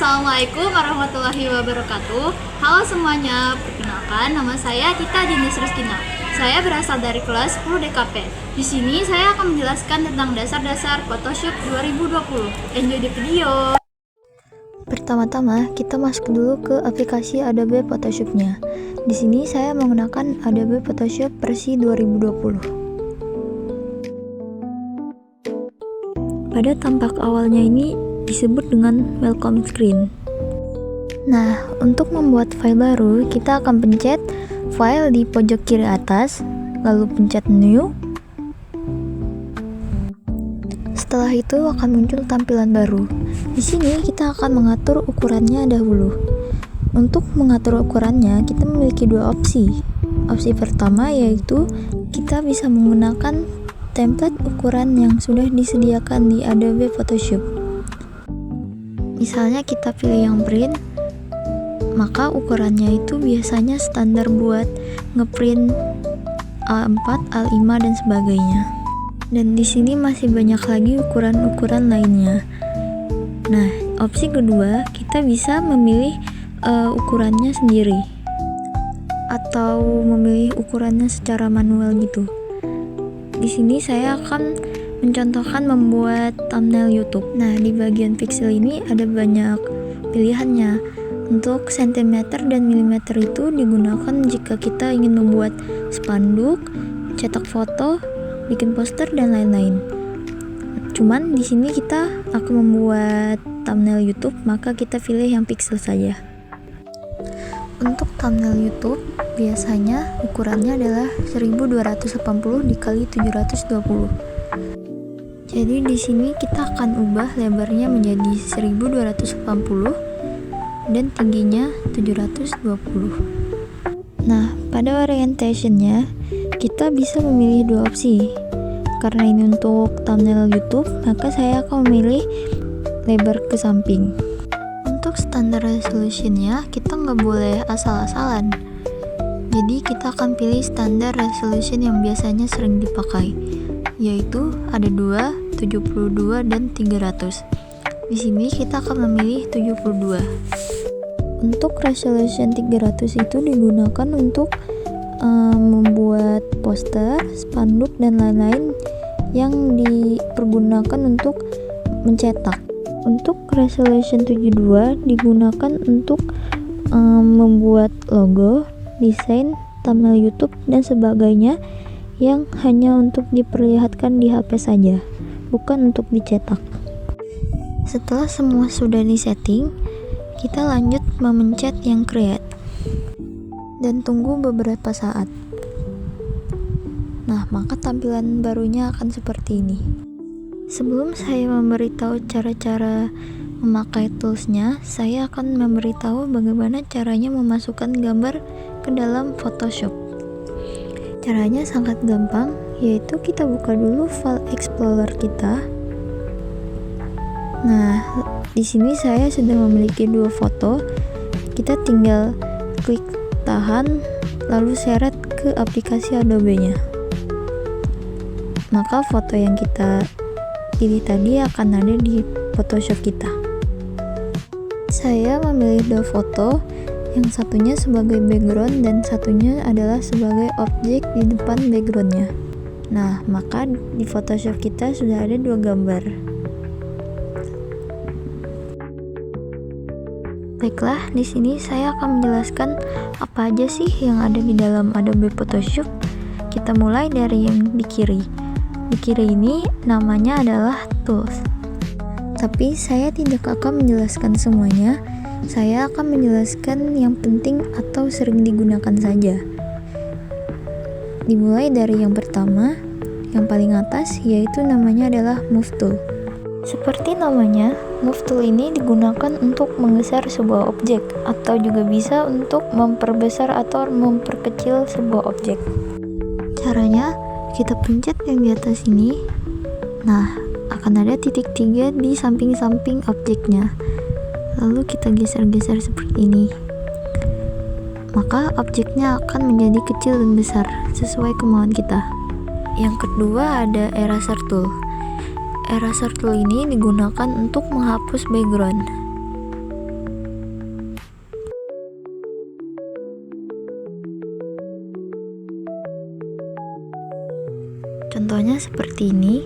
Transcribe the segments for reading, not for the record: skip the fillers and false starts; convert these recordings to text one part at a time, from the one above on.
Assalamualaikum warahmatullahi wabarakatuh. Halo semuanya, perkenalkan nama saya Tita Dinis Ruskina. Saya berasal dari kelas 10 DKP. Di sini saya akan menjelaskan tentang dasar-dasar Photoshop 2020. Enjoy the video. Pertama-tama, kita masuk dulu ke aplikasi Adobe Photoshop-nya. Di sini saya menggunakan Adobe Photoshop versi 2020. Pada tampak awalnya ini disebut dengan welcome screen. Nah, untuk membuat file baru, kita akan pencet file di pojok kiri atas, lalu pencet new. Setelah itu akan muncul tampilan baru. Di sini kita akan mengatur ukurannya dahulu. Untuk mengatur ukurannya, kita memiliki dua opsi. Opsi pertama yaitu kita bisa menggunakan template ukuran yang sudah disediakan di Adobe Photoshop. Misalnya kita pilih yang print, maka ukurannya itu biasanya standar buat ngeprint A4, A5 dan sebagainya. Dan di sini masih banyak lagi ukuran-ukuran lainnya. Nah, opsi kedua, kita bisa memilih ukurannya sendiri atau memilih ukurannya secara manual gitu. Di sini saya akan mencontohkan membuat thumbnail YouTube. Nah, di bagian pixel ini ada banyak pilihannya. Untuk sentimeter dan milimeter itu digunakan jika kita ingin membuat spanduk, cetak foto, bikin poster dan lain-lain. Cuman di sini kita akan membuat thumbnail YouTube, maka kita pilih yang pixel saja. Untuk thumbnail YouTube biasanya ukurannya adalah 1280 dikali 720. Jadi di sini kita akan ubah lebarnya menjadi 1280 dan tingginya 720. Nah, pada orientationnya kita bisa memilih dua opsi. Karena ini untuk thumbnail YouTube, maka saya akan memilih lebar ke samping. Untuk standar resolutionnya kita nggak boleh asal-asalan. Jadi kita akan pilih standar resolution yang biasanya sering dipakai, yaitu ada 2, 72 dan 300. Di sini kita akan memilih 72. Untuk resolution 300 itu digunakan untuk membuat poster, spanduk dan lain-lain yang dipergunakan untuk mencetak. Untuk resolution 72 digunakan untuk membuat logo, desain, thumbnail YouTube dan sebagainya yang hanya untuk diperlihatkan di HP saja, bukan untuk dicetak. Setelah semua sudah disetting, kita lanjut memencet yang create dan tunggu beberapa saat. Nah, maka tampilan barunya akan seperti ini. Sebelum saya memberitahu cara-cara memakai toolsnya, saya akan memberitahu bagaimana caranya memasukkan gambar ke dalam Photoshop. Caranya sangat gampang, yaitu kita buka dulu file explorer kita. Nah, di sini saya sudah memiliki dua foto. Kita tinggal klik tahan, lalu seret ke aplikasi Adobe-nya. Maka foto yang kita pilih tadi akan ada di Photoshop kita. Saya memilih dua foto, yang satunya sebagai background dan satunya adalah sebagai objek di depan backgroundnya. Nah, maka di Photoshop kita sudah ada dua gambar. Baiklah, di sini saya akan menjelaskan apa aja sih yang ada di dalam Adobe Photoshop. Kita mulai dari yang di kiri. Di kiri ini namanya adalah Tools. Tapi saya tidak akan menjelaskan semuanya. Saya akan menjelaskan yang penting atau sering digunakan saja. Dimulai dari yang pertama, yang paling atas, yaitu namanya adalah Move Tool. Seperti namanya, Move Tool ini digunakan untuk menggeser sebuah objek, atau juga bisa untuk memperbesar atau memperkecil sebuah objek. Caranya, kita pencet yang di atas ini. Nah, akan ada titik 3 di samping-samping objeknya. Lalu kita geser-geser seperti ini. Maka objeknya akan menjadi kecil dan besar sesuai kemauan kita. Yang kedua ada Eraser Tool. Eraser Tool ini digunakan untuk menghapus background. Contohnya seperti ini.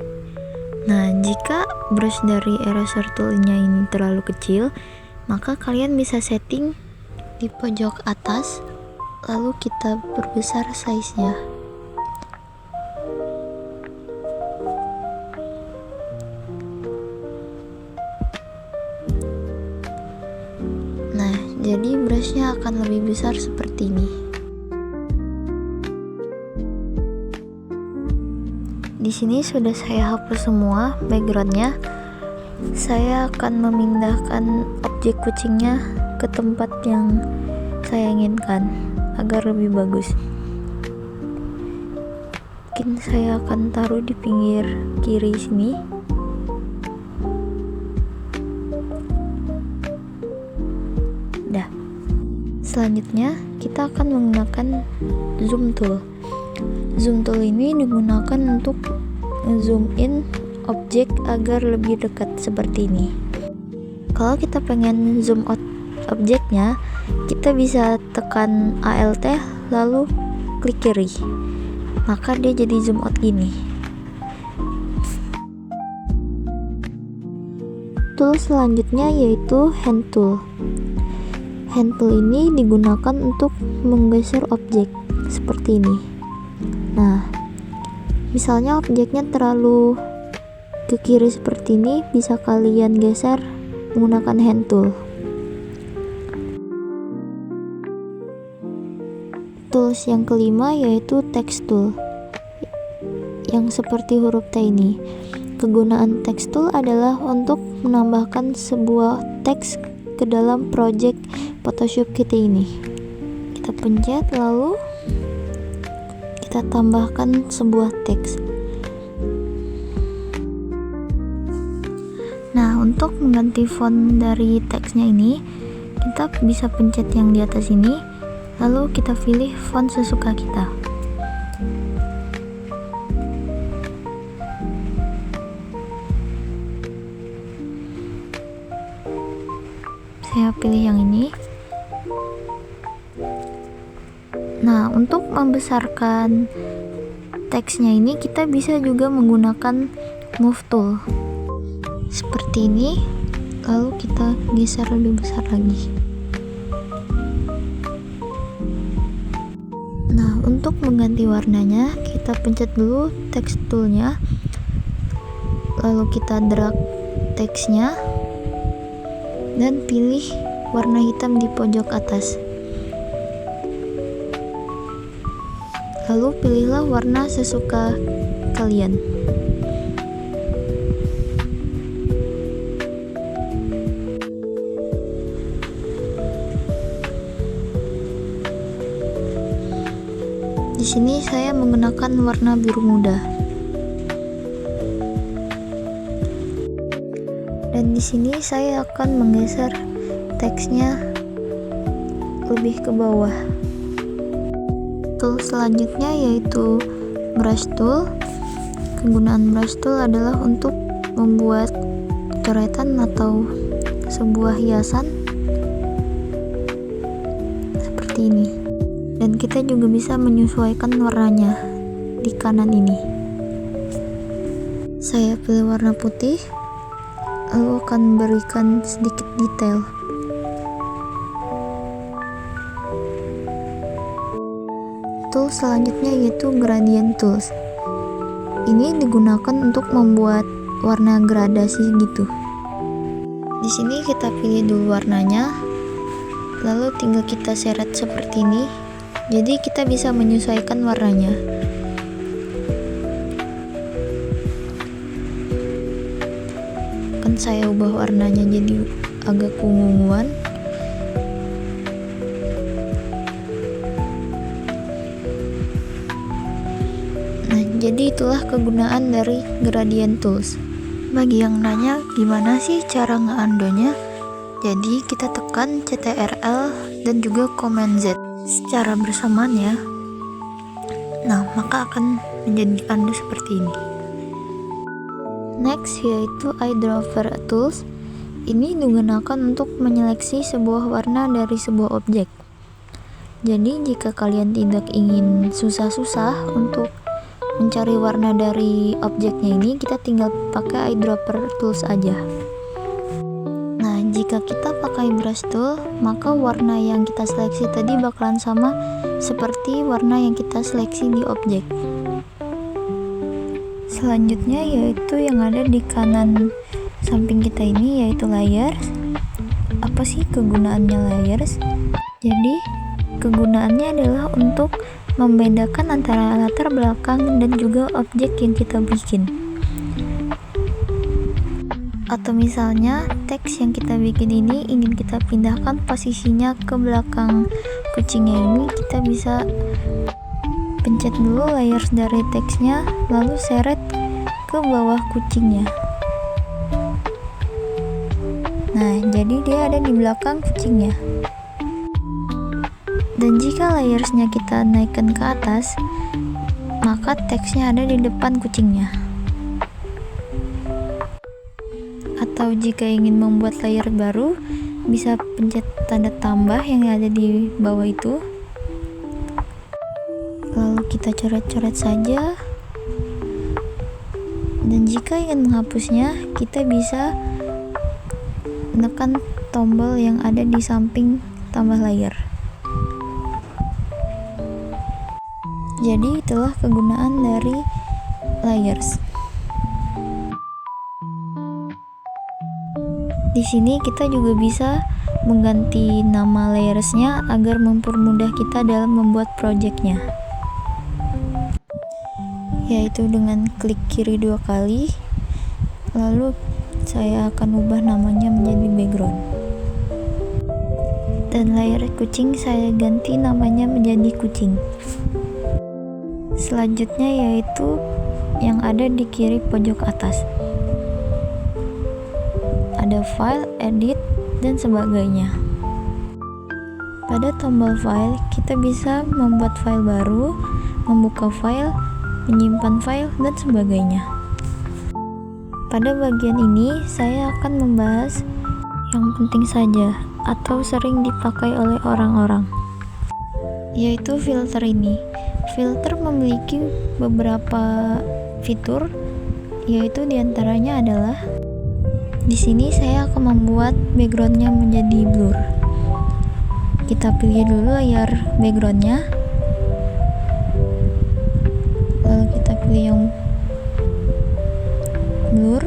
Nah, jika brush dari eraser toolnya ini terlalu kecil, maka kalian bisa setting di pojok atas, lalu kita perbesar size-nya. Nah, jadi brushnya akan lebih besar seperti ini. Di sini sudah saya hapus semua backgroundnya. Saya akan memindahkan objek kucingnya ke tempat yang saya inginkan agar lebih bagus. Mungkin saya akan taruh di pinggir kiri sini. Selanjutnya kita akan menggunakan zoom tool. Zoom tool ini digunakan untuk zoom in objek agar lebih dekat seperti ini. Kalau kita pengen zoom out objeknya, kita bisa tekan Alt lalu klik kiri, maka dia jadi zoom out gini. Tool selanjutnya yaitu hand tool. Hand tool ini digunakan untuk menggeser objek seperti ini. Nah, misalnya objeknya terlalu ke kiri seperti ini, bisa kalian geser menggunakan hand tool. Tools yang kelima yaitu text tool, yang seperti huruf T ini. Kegunaan text tool adalah untuk menambahkan sebuah teks ke dalam project Photoshop kita ini. Kita pencet lalu kita tambahkan sebuah teks. Nah, untuk mengganti font dari teksnya ini, kita bisa pencet yang di atas ini, lalu kita pilih font sesuka kita. Saya pilih yang ini. Nah, untuk membesarkan teksnya ini kita bisa juga menggunakan move tool seperti ini, lalu kita geser lebih besar lagi. Nah, untuk mengganti warnanya kita pencet dulu text toolnya, lalu kita drag teksnya dan pilih warna hitam di pojok atas. Lalu pilihlah warna sesuka kalian. Di sini saya menggunakan warna biru muda. Dan di sini saya akan menggeser teksnya lebih ke bawah. Tool selanjutnya yaitu brush tool. Kegunaan brush tool adalah untuk membuat coretan atau sebuah hiasan seperti ini. Dan kita juga bisa menyesuaikan warnanya di kanan ini. Saya pilih warna putih, lalu akan berikan sedikit detail. Tool selanjutnya yaitu gradient tools. Ini digunakan untuk membuat warna gradasi gitu. Di sini kita pilih dulu warnanya, lalu tinggal kita seret seperti ini. Jadi kita bisa menyesuaikan warnanya. Kan saya ubah warnanya jadi agak ungu-unguan. Jadi itulah kegunaan dari gradient tools. Bagi yang nanya gimana sih cara nge-undonya, jadi kita tekan CTRL dan juga Command Z secara bersamaan ya. Nah, maka akan menjadi undo seperti ini. Next yaitu eyedropper tools. Ini digunakan untuk menyeleksi sebuah warna dari sebuah objek. Jadi jika kalian tidak ingin susah-susah untuk mencari warna dari objeknya ini, kita tinggal pakai eyedropper tools aja. Nah, jika kita pakai brush tool, maka warna yang kita seleksi tadi bakalan sama seperti warna yang kita seleksi di objek. Selanjutnya yaitu yang ada di kanan samping kita ini, yaitu layers. Apa sih kegunaannya layers? Jadi kegunaannya adalah untuk membedakan antara latar belakang dan juga objek yang kita bikin. Atau misalnya teks yang kita bikin ini ingin kita pindahkan posisinya ke belakang kucingnya ini, kita bisa pencet dulu layers dari teksnya, lalu seret ke bawah kucingnya. Nah, jadi dia ada di belakang kucingnya. Dan jika layersnya kita naikkan ke atas, maka teksnya ada di depan kucingnya. Atau jika ingin membuat layer baru, bisa pencet tanda tambah yang ada di bawah itu. Lalu kita coret-coret saja. Dan jika ingin menghapusnya, kita bisa menekan tombol yang ada di samping tambah layer. Jadi itulah kegunaan dari layers. Di sini kita juga bisa mengganti nama layersnya agar mempermudah kita dalam membuat projectnya, yaitu dengan klik kiri 2 kali, lalu saya akan ubah namanya menjadi background. Dan layer kucing saya ganti namanya menjadi kucing. Selanjutnya yaitu yang ada di kiri pojok atas. Ada file, edit, dan sebagainya. Pada tombol file, kita bisa membuat file baru, membuka file, menyimpan file, dan sebagainya. Pada bagian ini, saya akan membahas yang penting saja atau sering dipakai oleh orang-orang, yaitu filter ini. Filter memiliki beberapa fitur, yaitu diantaranya adalah di sini saya akan membuat backgroundnya menjadi blur. Kita pilih dulu layar backgroundnya, lalu kita pilih yang blur,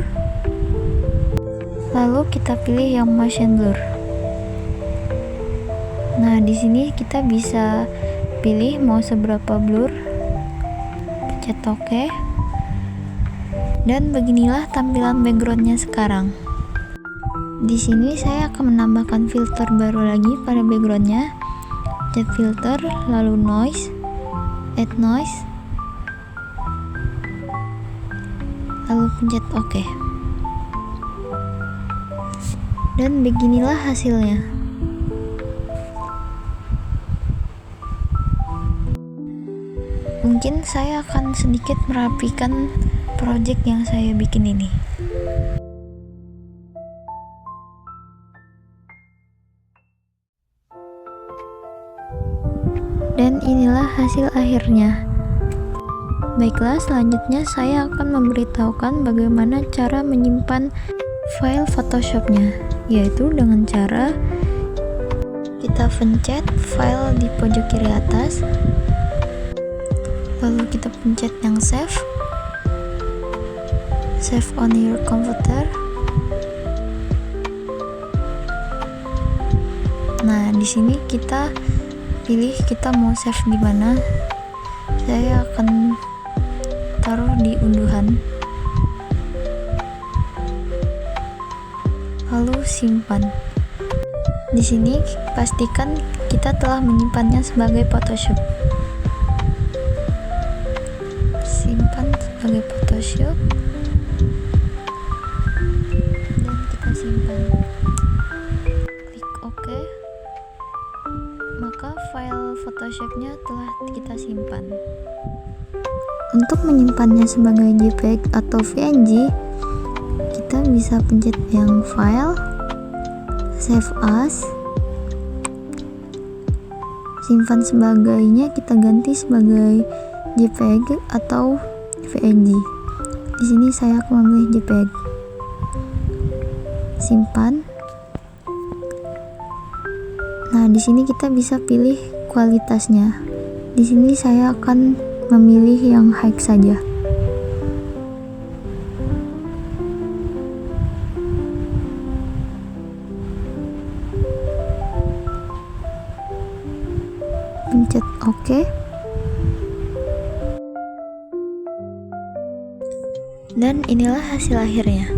lalu kita pilih yang motion blur. Nah, di sini kita bisa pilih mau seberapa blur, pencet OK, dan beginilah tampilan backgroundnya sekarang. Di sini saya akan menambahkan filter baru lagi pada backgroundnya. Pencet filter, lalu noise, add noise, lalu pencet OK. Dan beginilah hasilnya. Mungkin saya akan sedikit merapikan project yang saya bikin ini. Dan inilah hasil akhirnya. Baiklah, selanjutnya saya akan memberitahukan bagaimana cara menyimpan file Photoshopnya, yaitu dengan cara kita pencet file di pojok kiri atas, lalu kita pencet yang save on your computer. Nah, di sini kita pilih kita mau save di mana. Saya akan taruh di unduhan, lalu simpan. Di sini pastikan kita telah menyimpannya sebagai Photoshop. Simpan sebagai Photoshop dan kita simpan. Klik OK. Maka file Photoshopnya telah kita simpan. Untuk menyimpannya sebagai JPEG atau PNG, kita bisa pencet yang file, save as, simpan sebagainya kita ganti sebagai JPEG atau JPEG. Di sini saya akan memilih JPEG. Simpan. Nah, di sini kita bisa pilih kualitasnya. Di sini saya akan memilih yang high saja. Pencet OK. Dan inilah hasil akhirnya.